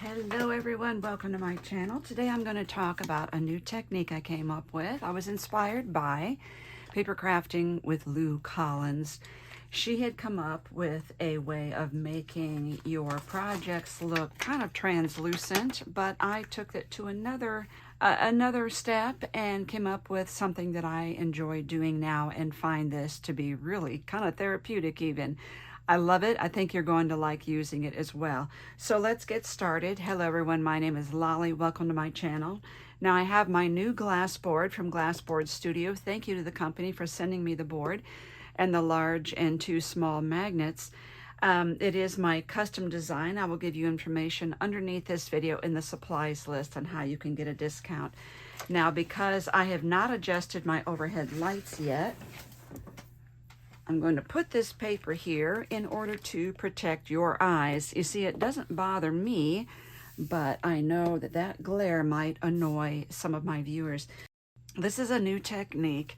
Hello everyone, welcome to my channel. Today I'm going to talk about a new technique I came up with. I was inspired by Paper Crafting with Lou Collins. She had come up with a way of making your projects look kind of translucent, but I took it to another step and came up with something that I enjoy doing now and find this to be really kind of therapeutic even. I love it. I think you're going to like using it as well. So let's get started. Hello everyone, my name is Lolly. Welcome to my channel. Now I have my new glass board from Glassboard Studio. Thank you to the company for sending me the board and the large and two small magnets. It is my custom design. I will give you information underneath this video in the supplies list on how you can get a discount. Now because I have not adjusted my overhead lights yet, I'm going to put this paper here in order to protect your eyes. You see, it doesn't bother me, but I know that that glare might annoy some of my viewers. This is a new technique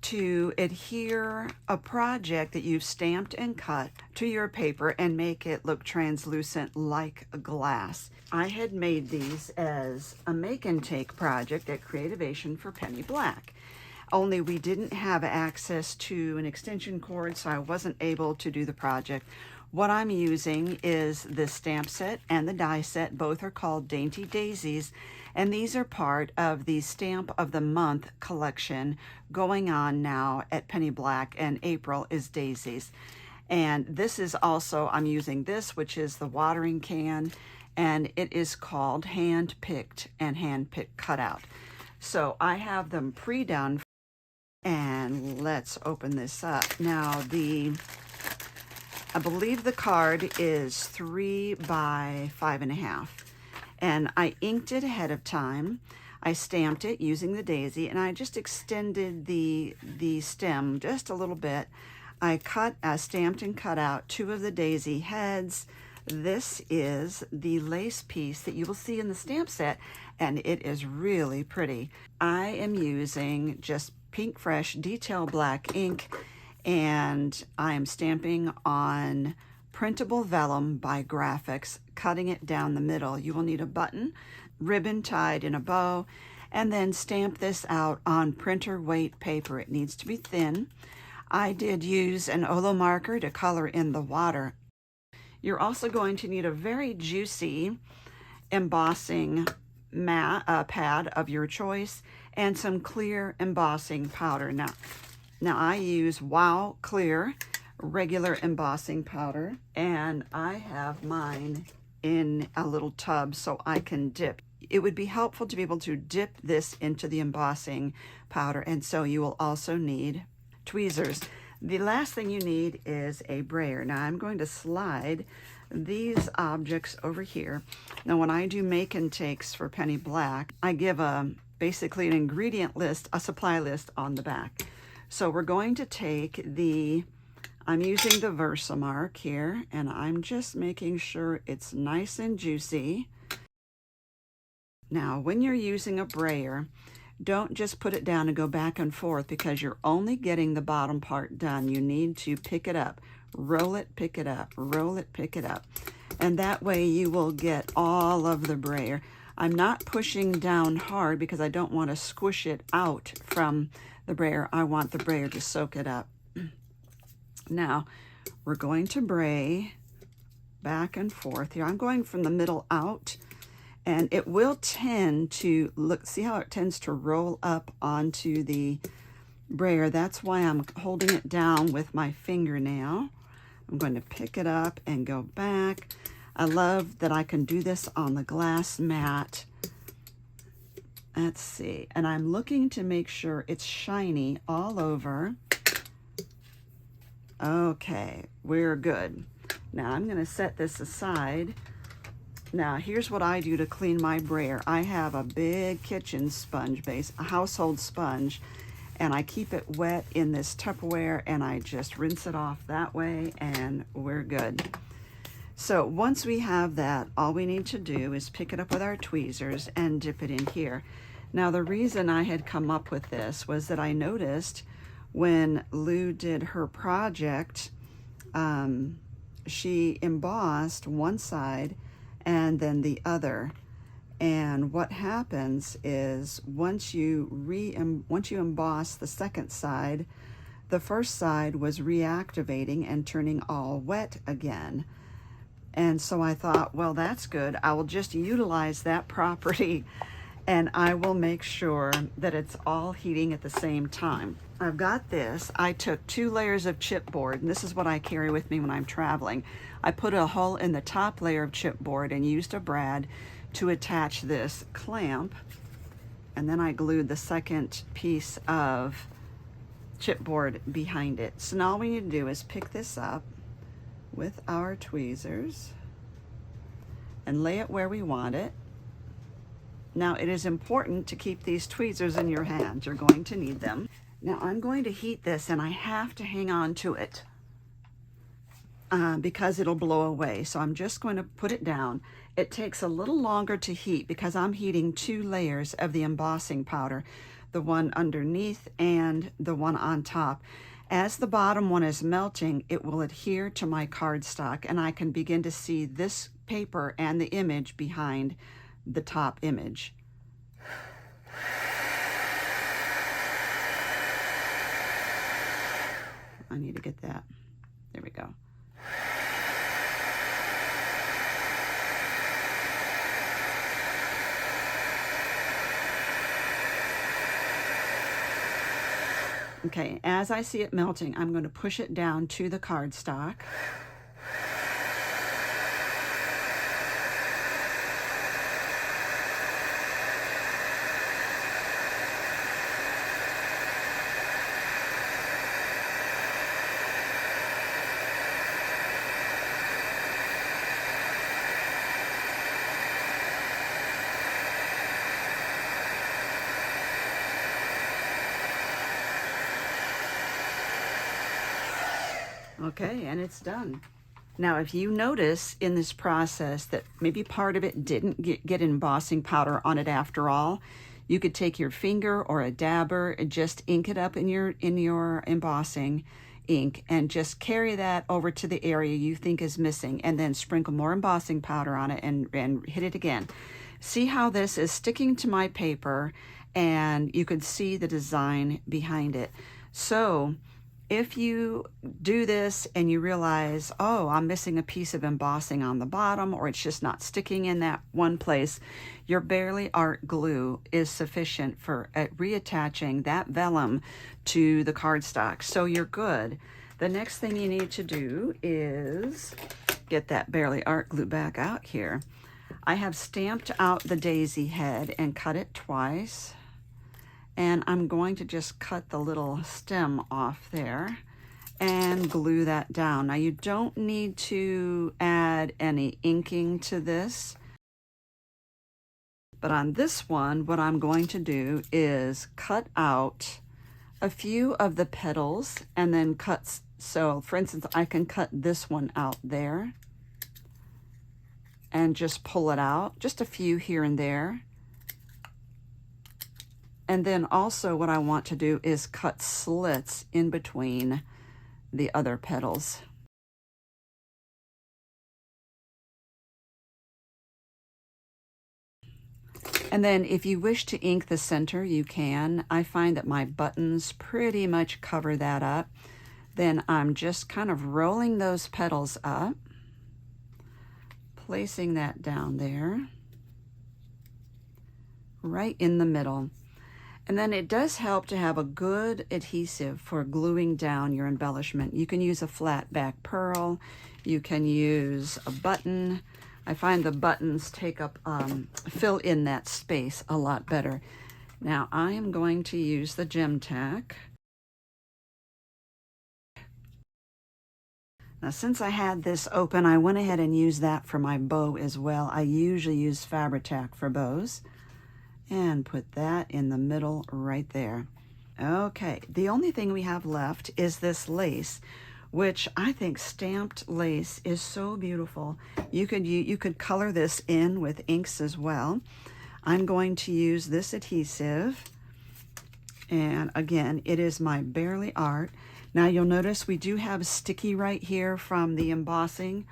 to adhere a project that you've stamped and cut to your paper and make it look translucent like glass. I had made these as a make and take project at Creativation for Penny Black. Only we didn't have access to an extension cord, so I wasn't able to do the project. What I'm using is the stamp set and the die set. Both are called Dainty Daisies, and these are part of the Stamp of the Month collection going on now at Penny Black, and April is Daisies. And this is also, I'm using this, which is the watering can, and it is called Hand Picked and Hand Picked Cutout. So I have them pre-done. And let's open this up. Now I believe the card is 3 by 5.5. And I inked it ahead of time. I stamped it using the daisy, and I just extended the stem just a little bit. I stamped and cut out 2 of the daisy heads. This is the lace piece that you will see in the stamp set, and it is really pretty. I am using just Pink Fresh Detail Black ink, and I am stamping on printable vellum by Graphics, cutting it down the middle. You will need a button, ribbon tied in a bow, and then stamp this out on printer weight paper. It needs to be thin. I did use an Olo marker to color in the water. You're also going to need a very juicy embossing pad of your choice and some clear embossing powder. Now I use Wow Clear regular embossing powder, and I have mine in a little tub so I can dip. It would be helpful to be able to dip this into the embossing powder, and so you will also need tweezers. The last thing you need is a brayer. Now I'm going to slide these objects over here. Now when I do make and takes for Penny Black, I give basically an ingredient list, a supply list on the back. So we're going to take I'm using the Versamark here, and I'm just making sure it's nice and juicy. Now when you're using a brayer, don't just put it down and go back and forth, because you're only getting the bottom part done. You need to pick it up, roll it, pick it up, roll it, pick it up. And that way you will get all of the brayer. I'm not pushing down hard because I don't want to squish it out from the brayer. I want the brayer to soak it up. Now we're going to bray back and forth here. I'm going from the middle out. And it will tend to see how it tends to roll up onto the brayer. That's why I'm holding it down with my fingernail. I'm going to pick it up and go back. I love that I can do this on the glass mat. Let's see. And I'm looking to make sure it's shiny all over. Okay, we're good. Now I'm going to set this aside. Now, here's what I do to clean my brayer. I have a big kitchen sponge base, a household sponge, and I keep it wet in this Tupperware, and I just rinse it off that way, and we're good. So once we have that, all we need to do is pick it up with our tweezers and dip it in here. Now, the reason I had come up with this was that I noticed when Lou did her project, she embossed one side and then the other. And what happens is once you emboss the second side, the first side was reactivating and turning all wet again. And so I thought, well, that's good. I will just utilize that property and I will make sure that it's all heating at the same time. I've got this. I took 2 layers of chipboard, and this is what I carry with me when I'm traveling. I put a hole in the top layer of chipboard and used a brad to attach this clamp, and then I glued the second piece of chipboard behind it. So now all we need to do is pick this up with our tweezers and lay it where we want it. Now it is important to keep these tweezers in your hand. You're going to need them. Now I'm going to heat this, and I have to hang on to it because it'll blow away. So I'm just going to put it down. It takes a little longer to heat because I'm heating 2 layers of the embossing powder, the one underneath and the one on top. As the bottom one is melting, it will adhere to my cardstock, and I can begin to see this paper and the image behind the top image. I need to get that. There we go. Okay, as I see it melting, I'm going to push it down to the cardstock. Okay, and it's done. Now, if you notice in this process that maybe part of it didn't get embossing powder on it after all, you could take your finger or a dabber and just ink it up in your embossing ink and just carry that over to the area you think is missing, and then sprinkle more embossing powder on it and hit it again. See how this is sticking to my paper, and you could see the design behind it. So if you do this and you realize, oh, I'm missing a piece of embossing on the bottom, or it's just not sticking in that one place, your Barely Art glue is sufficient for reattaching that vellum to the cardstock. So you're good. The next thing you need to do is get that Barely Art glue back out here. I have stamped out the daisy head and cut it twice. And I'm going to just cut the little stem off there and glue that down. Now you don't need to add any inking to this, but on this one, what I'm going to do is cut out a few of the petals and then cut. So for instance, I can cut this one out there and just pull it out, just a few here and there. And then also what I want to do is cut slits in between the other petals. And then if you wish to ink the center, you can. I find that my buttons pretty much cover that up. Then I'm just kind of rolling those petals up, placing that down there, right in the middle. And then it does help to have a good adhesive for gluing down your embellishment. You can use a flat back pearl. You can use a button. I find the buttons take up, fill in that space a lot better. Now I am going to use the gem tack. Now since I had this open, I went ahead and used that for my bow as well. I usually use Fabri-Tac for bows. And put that in the middle right there. Okay, the only thing we have left is this lace, which I think stamped lace is so beautiful. You could color this in with inks as well. I'm going to use this adhesive, and again, it is my Barely Art. Now you'll notice we do have sticky right here from the embossing,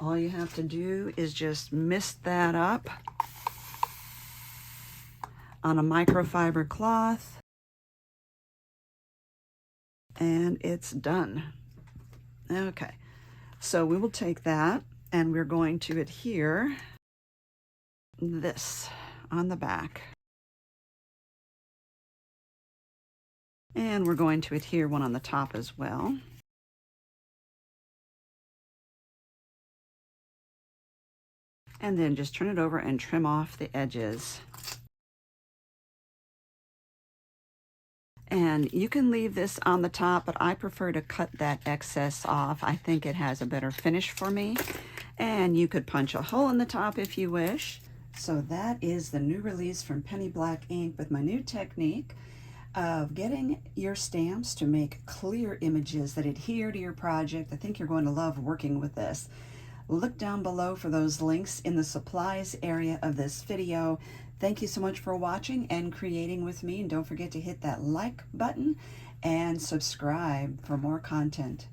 All you have to do is just mist that up on a microfiber cloth, and it's done. Okay, so we will take that and we're going to adhere this on the back. And we're going to adhere one on the top as well. And then just turn it over and trim off the edges. And you can leave this on the top, but I prefer to cut that excess off. I think it has a better finish for me. And you could punch a hole in the top if you wish. So that is the new release from Penny Black Ink with my new technique of getting your stamps to make clear images that adhere to your project. I think you're going to love working with this. Look down below for those links in the supplies area of this video. Thank you so much for watching and creating with me, and don't forget to hit that like button and subscribe for more content.